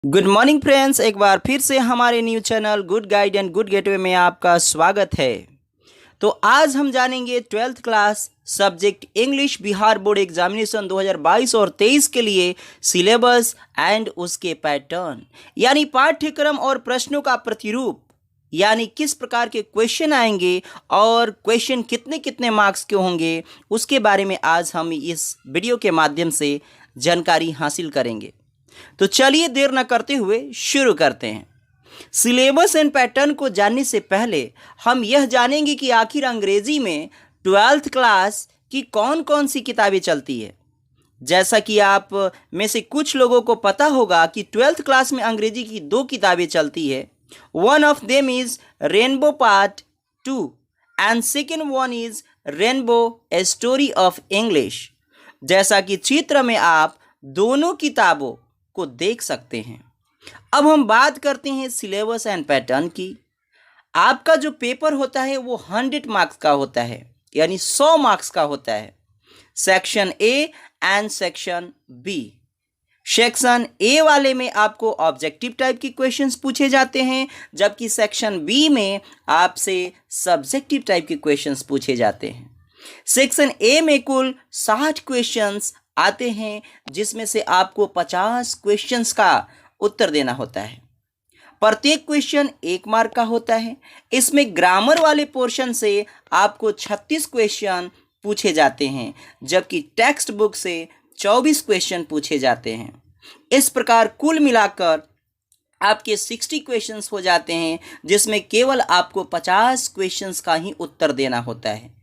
Good morning friends, एक बार फिर से हमारे new channel good guide and good gateway में आपका स्वागत है। तो आज हम जानेंगे 12th class subject English Bihar board examination 2022 और 23 के लिए सिलेबस एंड उसके पैटर्न यानी पाठ्यक्रम और प्रश्नों का प्रतिरूप, यानी किस प्रकार के क्वेश्चन आएंगे और क्वेश्चन कितने कितने मार्क्स के होंगे, उसके बारे में आज हम इस वीडियो के माध्यम से जानकारी हासिल करेंगे। तो चलिए देर न करते हुए शुरू करते हैं। सिलेबस एंड पैटर्न को जानने से पहले हम यह जानेंगे कि आखिर अंग्रेजी में 12th क्लास की कौन कौन सी किताबें चलती है। जैसा कि आप में से कुछ लोगों को पता होगा कि 12th क्लास में अंग्रेजी की 2 किताबें चलती है। One of them is rainbow part 2 and second one is rainbow a story of English. जैसा कि चित्र में आप दोनों किताबों को देख सकते हैं। अब हम बात करते हैं सिलेबस एंड पैटर्न की। आपका जो पेपर होता है वो 100 मार्क्स का होता है, यानी 100 मार्क्स का होता है। Section A and section B. Section A वाले में आपको ऑब्जेक्टिव टाइप के क्वेश्चंस पूछे जाते हैं, जबकि सेक्शन बी में आपसे सब्जेक्टिव टाइप के क्वेश्चंस पूछे जाते हैं। सेक्शन ए में कुल 60 क्वेश्चंस आते हैं, जिसमें से आपको 50 क्वेश्चंस का उत्तर देना होता है। प्रत्येक क्वेश्चन 1 मार्क का होता है। इसमें ग्रामर वाले पोर्शन से आपको 36 क्वेश्चन पूछे जाते हैं, जबकि टेक्स्ट बुक से 24 क्वेश्चन पूछे जाते हैं। इस प्रकार कुल मिलाकर आपके 60 क्वेश्चंस हो जाते हैं, जिसमें केवल आपको 50 क्वेश्चंस का ही उत्तर देना होता है।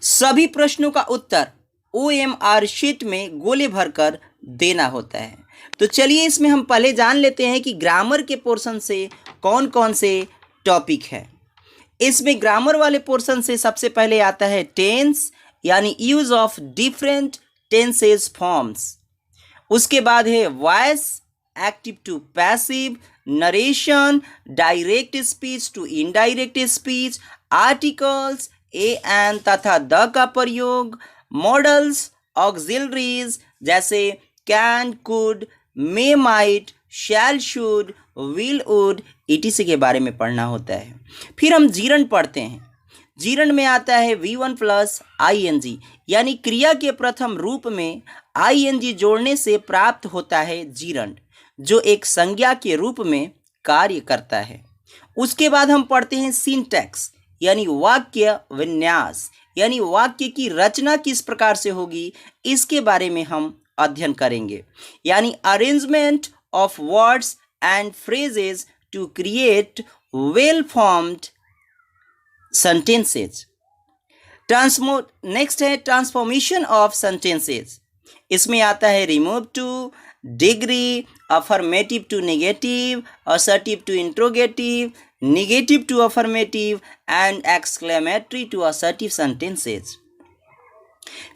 सभी प्रश्नों का उत्तर OMR शीट में गोले भरकर देना होता है। तो चलिए इसमें हम पहले जान लेते हैं कि ग्रामर के पोर्शन से कौन कौन से टॉपिक है। इसमें ग्रामर वाले पोर्शन से सबसे पहले आता है टेंस, यानी use of different tenses forms. उसके बाद है voice, active to passive, narration, direct speech to indirect speech, articles, a an तथा द का प्रयोग, मॉडल्स, ऑक्सिलरीज जैसे can, could, may, might, shall, should, will, would etc के बारे में पढ़ना होता है। फिर हम जीरण पढ़ते हैं। जीरण में आता है V1 प्लस ING, यानी क्रिया के प्रथम रूप में ING जोड़ने से प्राप्त होता है जीरण, जो एक संज्ञा के रूप में कार्य करता है। उसके बाद हम पढ़ते हैं सिंटैक्स, यानी वाक्य विन्यास, यानी वाक्य की रचना किस प्रकार से होगी, इसके बारे में हम अध्ययन करेंगे। यानी arrangement of words and phrases to create well formed sentences. Next है ट्रांसफॉर्मेशन ऑफ सेंटेंसेस। इसमें आता है remove too, degree, affirmative to negative, assertive to interrogative, negative to affirmative and exclamatory to assertive sentences.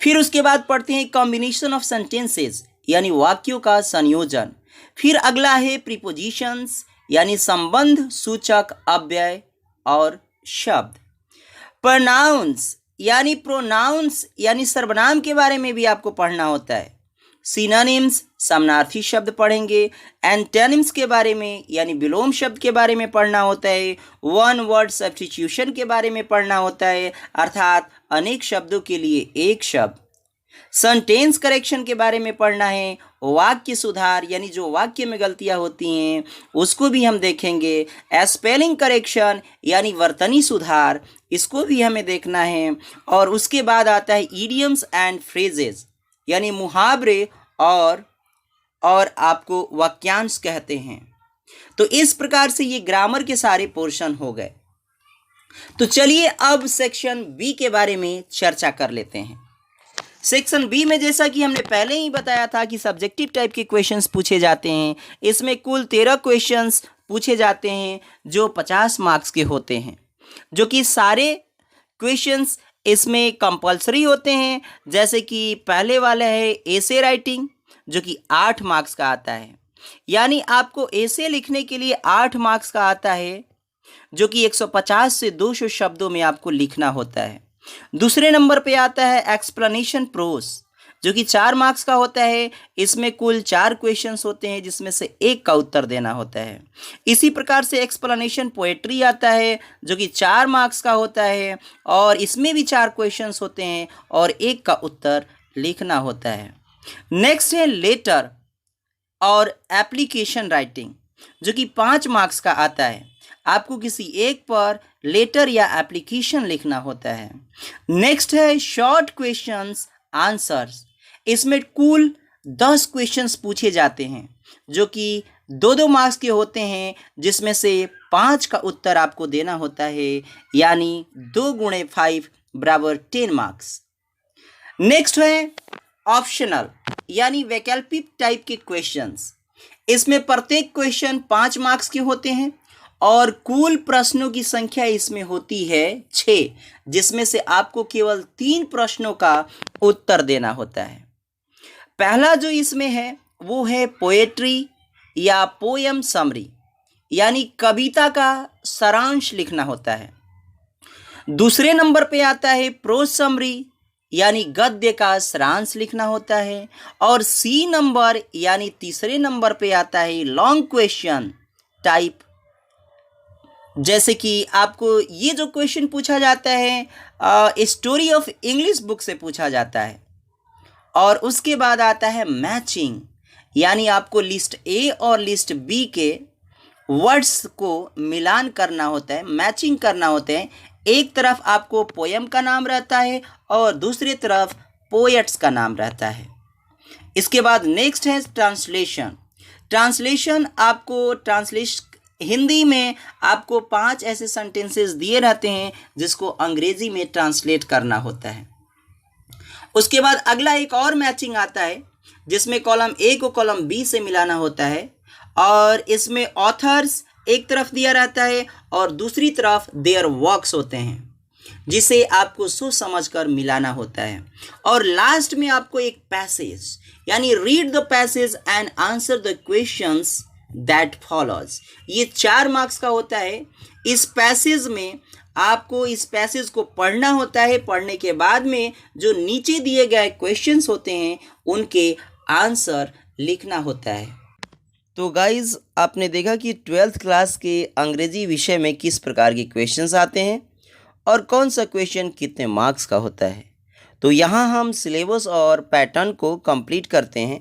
फिर उसके बाद पढ़ते हैं combination of sentences, यानी वाक्यों का संयोजन। फिर अगला है प्रीपोजिशंस, यानी संबंध सूचक अव्यय और शब्द। प्रोनाउंस यानी सर्वनाम के बारे में भी आपको पढ़ना होता है। सिनोनिम्स समानार्थी शब्द पढ़ेंगे। एंटोनिम्स के बारे में यानी विलोम शब्द के बारे में पढ़ना होता है। वन वर्ड सब्स्टिट्यूशन के बारे में पढ़ना होता है, अर्थात अनेक शब्दों के लिए एक शब्द। सेंटेंस करेक्शन के बारे में पढ़ना है। वाक्य सुधार, यानी जो वाक्य में गलतियां होती हैं उसको भी हम देखेंगे। स्पेलिंग करेक्शन यानी वर्तनी सुधार, इसको भी हमें देखना है। और उसके बाद आता है इडियम्स एंड फ्रेजेस, यानी मुहावरे और आपको वाक्यांश कहते हैं। तो इस प्रकार से ये ग्रामर के सारे पोर्शन हो गए। तो चलिए अब सेक्शन बी के बारे में चर्चा कर लेते हैं। सेक्शन बी में जैसा कि हमने पहले ही बताया था कि सब्जेक्टिव टाइप के क्वेश्चंस पूछे जाते हैं। इसमें कुल 13 क्वेश्चंस पूछे जाते हैं जो 50 मार्क्स के होते हैं, जो कि सारे क्वेश्चंस इसमें कंपलसरी होते हैं। जैसे कि पहले वाला है एसे राइटिंग, जो कि 8 मार्क्स का आता है, यानी आपको एसे लिखने के लिए 8 मार्क्स का आता है, जो कि 150 से 200 शब्दों में आपको लिखना होता है। दूसरे नंबर पे आता है एक्सप्लेनेशन प्रोस, जो कि 4 मार्क्स का होता है। इसमें कुल 4 क्वेश्चंस होते हैं जिसमें से एक का उत्तर देना होता है। इसी प्रकार से एक्सप्लेनेशन पोएट्री आता है जो कि 4 मार्क्स का होता है और इसमें भी 4 क्वेश्चंस होते हैं और एक का उत्तर लिखना होता है। नेक्स्ट है लेटर और एप्लीकेशन राइटिंग जो कि 5 मार्क्स का आता है। आपको किसी एक पर लेटर या एप्लीकेशन लिखना होता है। नेक्स्ट है शॉर्ट क्वेश्चंस आंसर्स। इसमें कुल 10 क्वेश्चंस पूछे जाते हैं जो कि 2-2 मार्क्स के होते हैं जिसमें से 5 का उत्तर आपको देना होता है, यानी 2 गुणे 5 बराबर 10 मार्क्स। नेक्स्ट है ऑप्शनल यानी वैकल्पिक टाइप के क्वेश्चंस। इसमें प्रत्येक क्वेश्चन 5 मार्क्स के होते हैं और कुल प्रश्नों की संख्या इसमें होती है 6, जिसमें से आपको केवल 3 प्रश्नों का उत्तर देना होता है। पहला जो इसमें है वो है पोएट्री या पोयम समरी यानी कविता का सारांश लिखना होता है। दूसरे नंबर पे आता है प्रोज समरी यानी गद्य का सारांश लिखना होता है। और सी नंबर यानी तीसरे नंबर पे आता है लॉन्ग क्वेश्चन टाइप, जैसे कि आपको ये जो क्वेश्चन पूछा जाता है स्टोरी ऑफ इंग्लिश बुक से पूछा जाता है। और उसके बाद आता है मैचिंग यानी आपको लिस्ट ए और लिस्ट बी के वर्ड्स को मिलान करना होता है, मैचिंग करना होता है। एक तरफ आपको पोयम का नाम रहता है और दूसरी तरफ पोएट्स का नाम रहता है। इसके बाद नेक्स्ट है ट्रांसलेशन। ट्रांसलेशन आपको हिंदी में आपको 5 ऐसे सेंटेंसेस दिए रहते हैं जिसको अंग्रेजी में ट्रांसलेट करना होता है। उसके बाद अगला एक और मैचिंग आता है जिसमें कॉलम ए को कॉलम बी से मिलाना होता है और इसमें ऑथर्स एक तरफ दिया रहता है और दूसरी तरफ देयर वर्क्स होते हैं जिसे आपको सोच समझ कर मिलाना होता है। और लास्ट में आपको एक पैसेज यानी read the passage and answer the questions that follows, ये 4 मार्क्स का होता है। इस पैसेज में आपको इस पैसेज को पढ़ना होता है। पढ़ने के बाद में जो नीचे दिए गए क्वेश्चंस होते हैं उनके आंसर लिखना होता है। तो गाइज़ आपने देखा कि 12th क्लास के अंग्रेजी विषय में किस प्रकार के क्वेश्चंस आते हैं और कौन सा क्वेश्चन कितने मार्क्स का होता है। तो यहाँ हम सिलेबस और पैटर्न को कंप्लीट करते हैं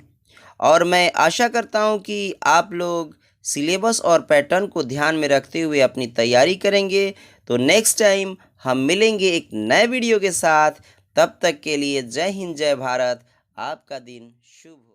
और मैं आशा करता हूँ कि आप लोग सिलेबस और पैटर्न को ध्यान में रखते हुए अपनी तैयारी करेंगे। तो नेक्स्ट टाइम हम मिलेंगे एक नए वीडियो के साथ। तब तक के लिए जय हिंद जय भारत। आपका दिन शुभ हो।